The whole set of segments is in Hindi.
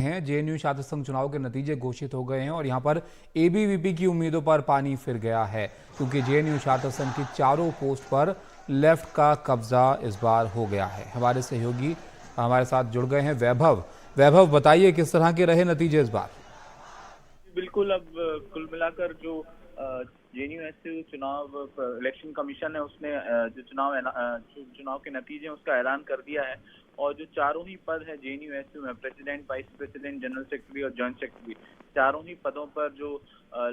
हैं। जेएनयू छात्र संघ चुनाव के नतीजे घोषित हो गए हैं और यहां पर एबीवीपी की उम्मीदों पर पानी फिर गया है, क्योंकि जेएनयू छात्र संघ की चारों पोस्ट पर लेफ्ट का कब्जा इस बार हो गया है। हमारे सहयोगी हमारे साथ जुड़ गए हैं। वैभव बताइए, किस तरह के रहे नतीजे इस बार? बिल्कुल। अब कुल मिलाकर जो जेएनयू चुनाव इलेक्शन कमीशन है उसने जो चुनाव के नतीजे हैं उसका ऐलान कर दिया है। और जो चारों ही पद है जेएनयू में, president, vice president, general secretary और जॉइंट सेक्रेटरी, चारों ही पदों पर जो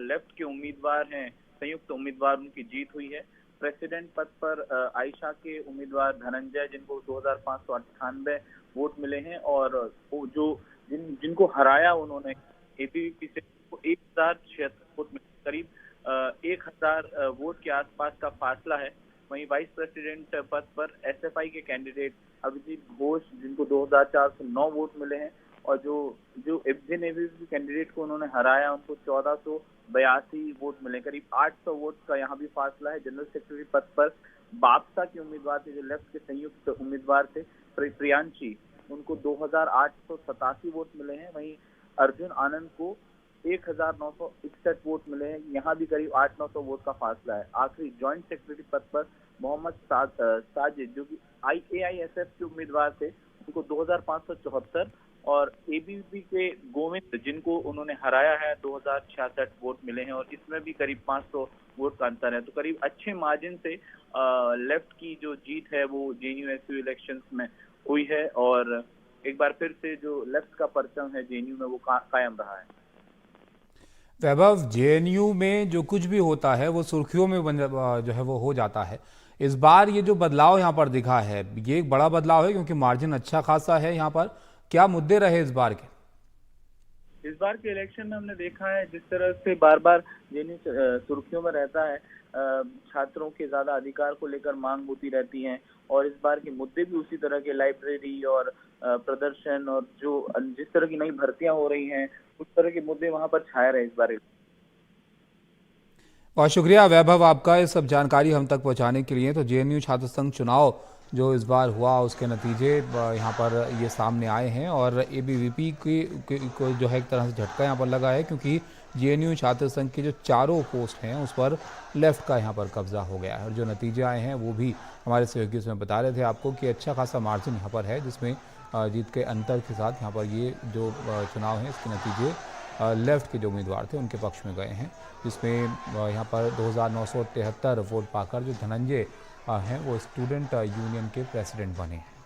लेफ्ट के उम्मीदवार हैं, संयुक्त उम्मीदवार, उनकी जीत हुई है। प्रेसिडेंट पद पर आयशा के उम्मीदवार धनंजय, जिनको 2598 वोट मिले हैं, और जो जिनको हराया उन्होंने एबीवीपी से, 1076 वोट में करीब 1000 वोट के आसपास का फासला है। वहीं वाइस प्रेसिडेंट पद पर एसएफआई के कैंडिडेट अभिजीत घोष, जिनको 2409 वोट मिले हैं, और जो जिन एबीवीपी कैंडिडेट को उन्होंने हराया उनको 1482 वोट मिले, करीब 800 वोट का यहाँ भी फासला है। जनरल सेक्रेटरी पद पर बापसा के उम्मीदवार थे, जो लेफ्ट के संयुक्त उम्मीदवार थे, प्रियांशी, उनको 2887 वोट मिले हैं। वहीं अर्जुन आनंद को 1961 वोट मिले हैं, यहाँ भी करीब 800-900 वोट का फासला है। आखिरी जॉइंट सेक्रेटरी पद पर मोहम्मद साजिद, जो कि एआईएसएफ के उम्मीदवार थे, उनको 2574, और एबीवीपी के गोविंद, जिनको उन्होंने हराया है, 2066 वोट मिले हैं, और इसमें भी करीब 500 वोट का अंतर है। तो करीब अच्छे मार्जिन से लेफ्ट की जो जीत है वो जेएनयू इलेक्शंस में हुई है, और एक बार फिर से जो लेफ्ट का परचम है जेएनयू में वो कायम रहा है। वैभव, जेएनयू में जो कुछ भी होता है वो सुर्खियों में जो है वो हो जाता है। इस बार ये जो बदलाव यहाँ पर दिखा है, ये एक बड़ा बदलाव है, क्योंकि मार्जिन अच्छा खासा है यहाँ पर। क्या मुद्दे रहे इस बार के? इस बार के इलेक्शन में हमने देखा है जिस तरह से बार बार जेएनयू सुर्खियों में रहता है, छात्रों के ज्यादा अधिकार को लेकर मांग होती रहती है, और इस बार के मुद्दे भी उसी तरह के, लाइब्रेरी और प्रदर्शन, और जो जिस तरह की नई भर्तियां हो रही हैं, उस तरह के मुद्दे वहां पर छाए रहे इस बार। बहुत शुक्रिया वैभव आपका इस सब जानकारी हम तक पहुंचाने के लिए। तो जेएनयू छात्र संघ चुनाव जो इस बार हुआ उसके नतीजे यहाँ पर ये सामने आए हैं, और एबीवीपी को जो है एक तरह से झटका यहाँ पर लगा है, क्योंकि जेएनयू छात्र संघ की जो चारों पोस्ट हैं उस पर लेफ्ट का यहाँ पर कब्जा हो गया है। और जो नतीजे आए हैं वो भी हमारे सहयोगी उसमें बता रहे थे आपको कि अच्छा खासा मार्जिन यहाँ पर है, जिसमें जीत के अंतर के साथ यहाँ पर ये जो चुनाव है इसके नतीजे लेफ्ट के जो उम्मीदवार थे उनके पक्ष में गए हैं, जिसमें यहाँ पर 2973 वोट पाकर जो धनंजय हैं वो स्टूडेंट यूनियन के प्रेसिडेंट बने हैं।